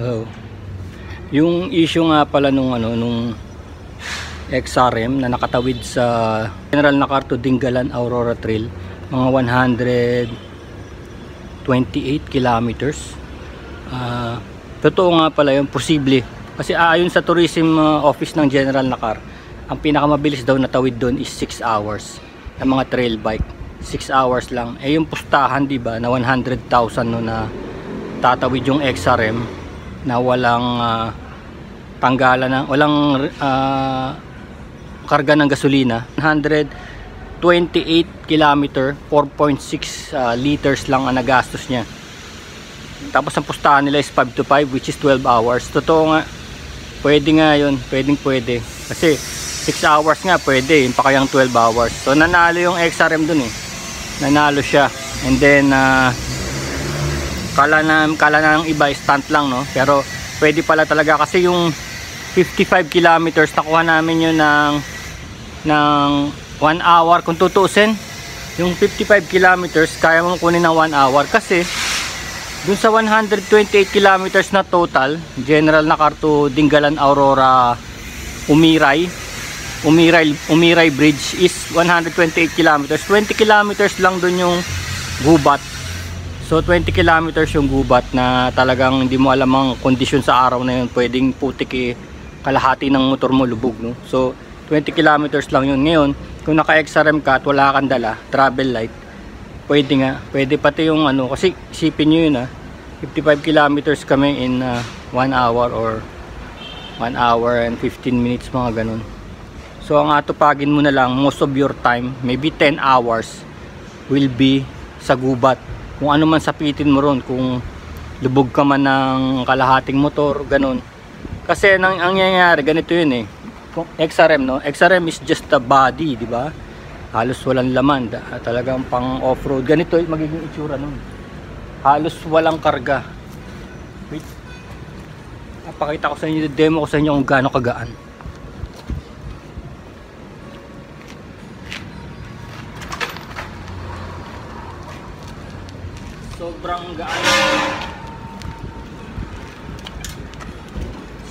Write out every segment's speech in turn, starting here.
Oh. Yung issue nga pala nung XRM na nakatawid sa General Nakar to Dingalan Aurora Trail, mga 128 kilometers. Totoo nga pala yung posible. Kasi ayon sa tourism office ng General Nakar, ang pinakamabilis daw na tawid doon is 6 hours ng mga trail bike. 6 hours lang. Eh yung pustahan, di ba, na 100,000 no, na tatawid yung XRM na walang tanggalan na, walang karga ng gasolina. 128 kilometer, 4.6 liters lang ang nagastos niya. Tapos ang pustahan nila is 5 to 5, which is 12 hours. Totoo nga, pwede nga yun, pwede. Kasi 6 hours nga pwede, yung pa kayang 12 hours. So nanalo yung XRM dun eh. Nanalo siya. And then kala na ng iba stunt lang, no? Pero pwede pala talaga kasi yung 55 kilometers nakuha namin yun ng 1 hour kung tutuusin. Yung 55 kilometers kaya mo kunin ng 1 hour kasi dun sa 128 kilometers na total, General Nakar to Dingalan Aurora Umiray Bridge is 128 kilometers. 20 kilometers lang dun yung gubat. So 20 kilometers yung gubat na talagang hindi mo alam ang kondisyon sa araw na yun. Pwedeng putik kalahati ng motor mo lubog, no? So 20 kilometers lang yun. Ngayon kung naka XRM ka at wala kang dala, travel light, pwede nga. Pwede pati yung kasi isipin nyo yun 55 kilometers kami in 1 hour or 1 hour and 15 minutes, mga ganun. So ang atupagin mo na lang, most of your time, maybe 10 hours will be sa gubat. Kung ano man sapitin mo ron, kung lubog ka man ng kalahating motor, ganun. Kasi ang nangyayari, ganito yun kung XRM, no? XRM is just a body, di ba? Halos walang laman, talagang pang off-road. Ganito magiging itsura nun. Halos walang karga. Wait. Napakita ko sa inyo, demo ko sa inyo kung gaano kagaan.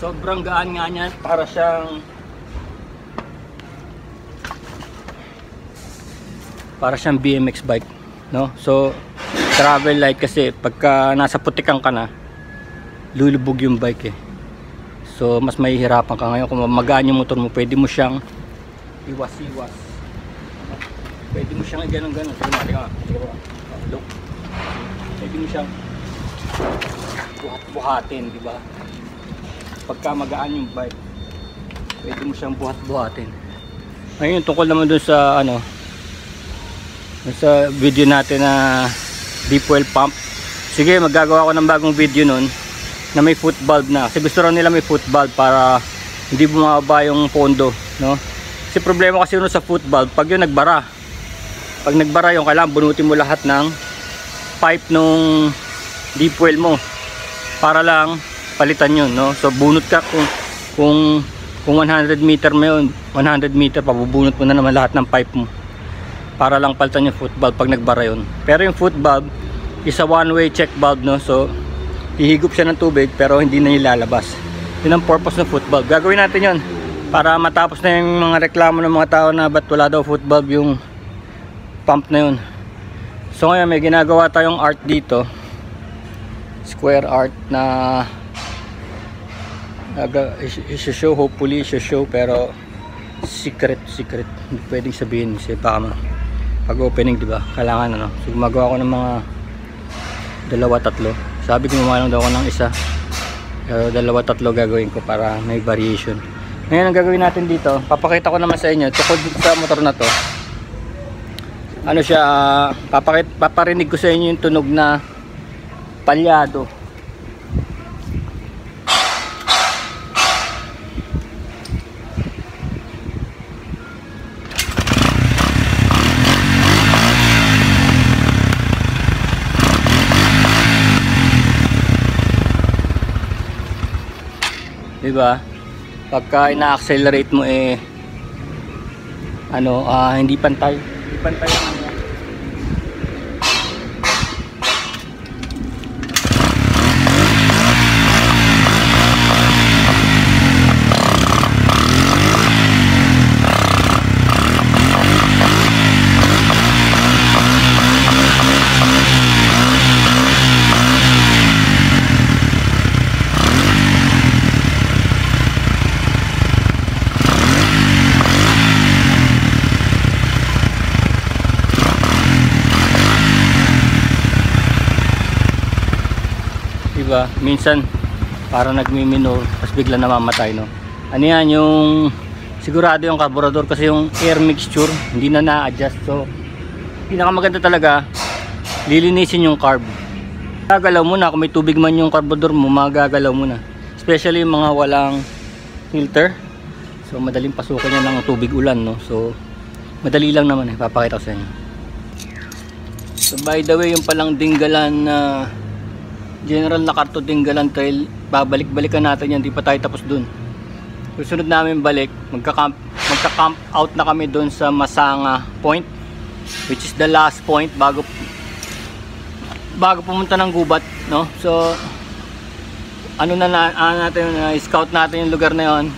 Sobrang gaan nga niya, para siyang BMX bike, no? So travel light kasi pagka nasa putikan ka na, lulubog yung bike so mas mahihirapan ka. Ngayon kung magaan yung motor mo, pwede mo siyang iwas-iwas, pwede mo siyang ganun-ganun. Look, pwede mo siyang buhat-buhatin, di ba? Pagka magaan yung bike, pwede mo siyang buhat-buhatin. Ngayon tungkol naman dun sa sa video natin na deep well pump, sige, magagawa ko ng bagong video nun na may foot valve na, kasi gusto rin nila may foot valve para hindi bumaba yung pondo, no? Kasi problema kasi yun sa foot valve, pag yun nagbara, yung kailangan bunutin mo lahat ng pipe nung deep well mo para lang palitan yun, no? So bunot ka kung 100 meter mo yun, 100 meter pabubunot mo na naman lahat ng pipe mo para lang palitan yung foot valve pag nagbara yun. Pero yung foot valve is a one-way check valve, no? So hihigop siya ng tubig pero hindi na ilalabas. Yun ang purpose ng foot valve. Gagawin natin yun para matapos na yung mga reklamo ng mga tao na ba't wala daw foot valve yung pump na yun. So ngayon may ginagawa tayong art dito, square art na i-show, hopefully i-show, pero secret, hindi pwedeng sabihin kasi baka pag opening, diba, kailangan so gumagawa ko ng mga 2-3. Sabi ko gumawa lang daw ako ng isa, pero 2-3 gagawin ko para may variation. Ngayon ang gagawin natin dito, papakita ko naman sa inyo tukod sa motor na to, siya, paparinig ko sa inyo yung tunog na palyado. Diba? Pagka ina-accelerate mo hindi pantay ang ba? Minsan parang nagmi-minor tapos bigla namamatay, no? Ano yan, yung sigurado yung carburetor kasi yung air mixture hindi na na-adjust. So pinakamaganda talaga lilinisin yung carb. Gagalaw muna kung may tubig man yung carburetor mo, magagalaw muna. Especially yung mga walang filter. So madaling pasukin yan ng tubig ulan, no? So madali lang naman, papakita ko sa inyo. So by the way, yung palang Dingalan na General Nakar to Dingalan Trail, babalik-balikan natin yan, di pa tayo tapos dun. Susunod namin balik, magka-camp out na kami dun sa Masanga Point, which is the last point bago pumunta ng gubat, no? So ano na natin, scout natin yung lugar na yon.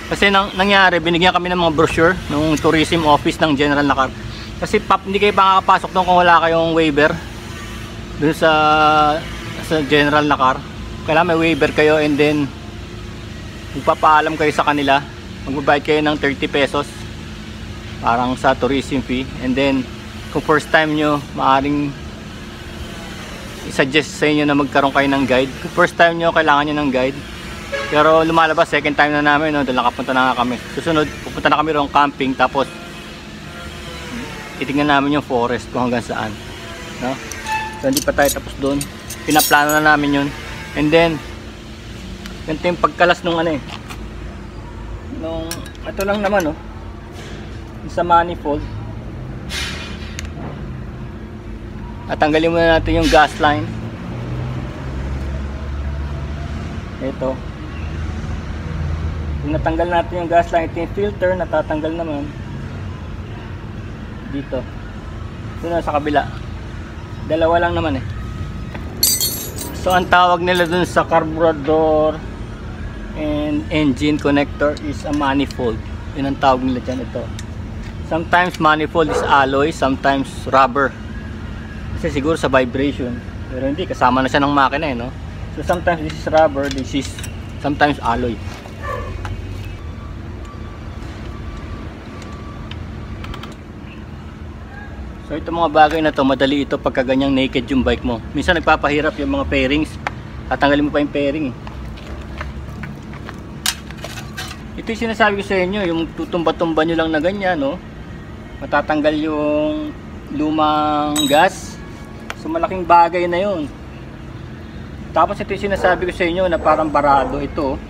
Kasi nangyari, binigyan kami ng mga brochure ng tourism office ng General Nakar. Kasi hindi kayo makakapasok doon kung wala kayong waiver doon sa General Nakar. Kailangan may waiver kayo, and then magpapaalam kayo sa kanila, magbabayad kayo ng 30 pesos parang sa tourism fee. And then kung first time nyo, maaaring i-suggest sa inyo na magkaroon kayo ng guide. Kung first time nyo, kailangan nyo ng guide. Pero lumalabas, second time na namin, no? Dahil nakapunta na nga kami. Susunod, pupunta na kami roong camping, tapos titignan namin yung forest kung hanggang saan, no? So hindi pa tayo tapos doon, pinaplano na namin yun. And then ganito yung pagkalas nung ano nung ito lang naman, sa manifold. At tanggalin muna natin yung gas line. Ito, kung natanggal natin yung gas line, ito yung filter, natatanggal naman dito. Ito na sa kabila, dalawa lang naman So ang tawag nila dun sa carburetor and engine connector is a manifold. Yun ang tawag nila dyan. Ito, sometimes manifold is alloy, sometimes rubber, kasi siguro sa vibration. Pero hindi, kasama na siya ng makina, no? So sometimes this is rubber, this is sometimes alloy. So itong mga bagay na to, madali ito pagka ganyang naked yung bike mo. Minsan nagpapahirap yung mga pairings, tatanggalin mo pa yung pairing. Ito yung sinasabi ko sa inyo, yung tutumba-tumba nyo lang na ganyan, no? Matatanggal yung lumang gas. So malaking bagay na yun. Tapos ito yung sinasabi ko sa inyo na parang barado ito.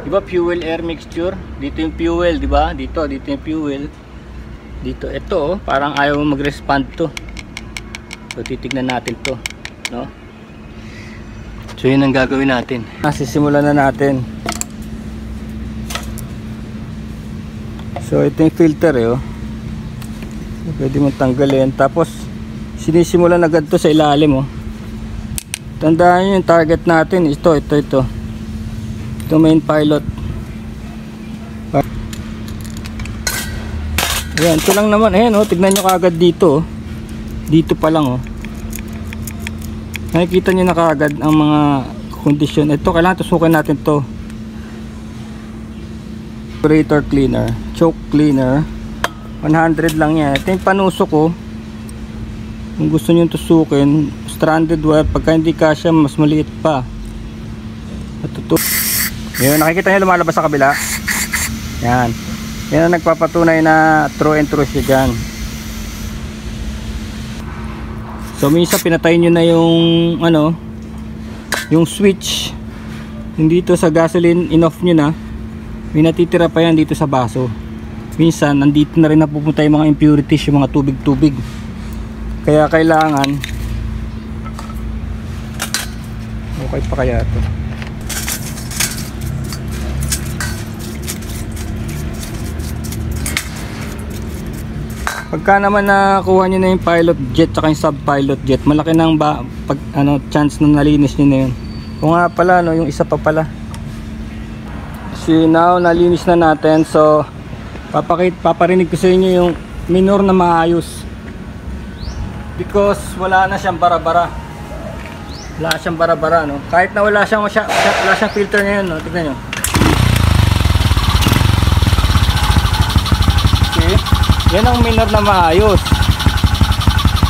Diba fuel air mixture? Dito yung fuel, diba? Dito yung fuel. Dito, ito parang ayaw mag-respond to. So titignan natin to, no? So yun ang gagawin natin. Sisimulan na natin. So ito yung filter, pwede mong tanggalin. Tapos sinisimulan agad to sa ilalim, Tandaan nyo yung target natin. Ito main pilot. Ayan, ito lang naman. Ayan, tignan nyo kaagad dito. Dito pa lang, nakikita nyo na kaagad ang mga kondisyon. Ito, kailangan tusukin natin to. Carburetor cleaner, choke cleaner, 100 lang yan. Ito yung panuso ko. Kung gusto nyo tusukin, stranded wire, pagka hindi kasya, mas maliit pa. Ayan, nakikita nyo lumalabas sa kabila. Yan. Yan ang nagpapatunay na true and true siya dyan. So minsan pinatayin nyo na yung yung switch. Yung dito sa gasoline, in-off nyo na. May natitira pa yan dito sa baso. Minsan nandito na rin napupunta yung mga impurities, yung mga tubig-tubig. Kaya kailangan, okay pa kaya ito? Pagka naman nakuha nyo na yung pilot jet at yung sub-pilot jet, malaki na ang chance na nalinis nyo na yun. Kung nga pala, yung isa pa pala. So now, nalinis na natin. So paparinig ko sa inyo yung minor na maayos. Because wala na siyang bara-bara. Wala siyang bara-bara, Kahit na wala siyang filter ngayon, tignan nyo. Yan ang minor na maayos.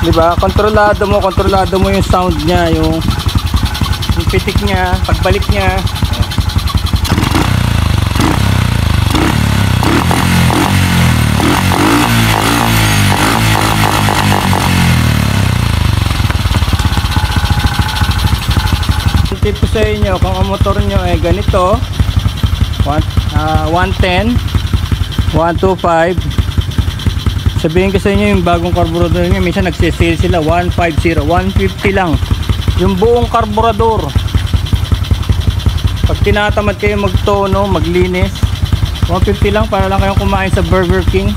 Diba? Kontrolado mo yung sound niya, yung yung pitik niya, pagbalik niya. Tip ko sa inyo, kung ang motor nyo ay ganito, 110, 125, sabihin ko sa inyo yung bagong carburetor nyo, minsan nagsisale sila 150, 150 lang yung buong carburetor. Pag tinatamad kayo magtono, maglinis, 150 lang para lang kayong kumain sa Burger King.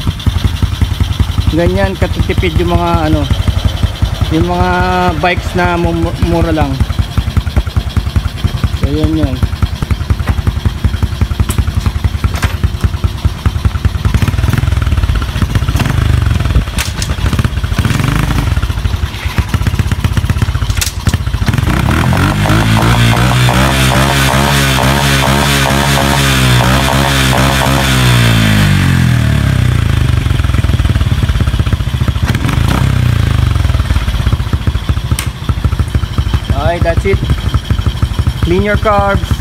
Ganyan katitipid yung mga ano, yung mga bikes na mura lang. So yan yun. Okay, that's it. Clean your carbs.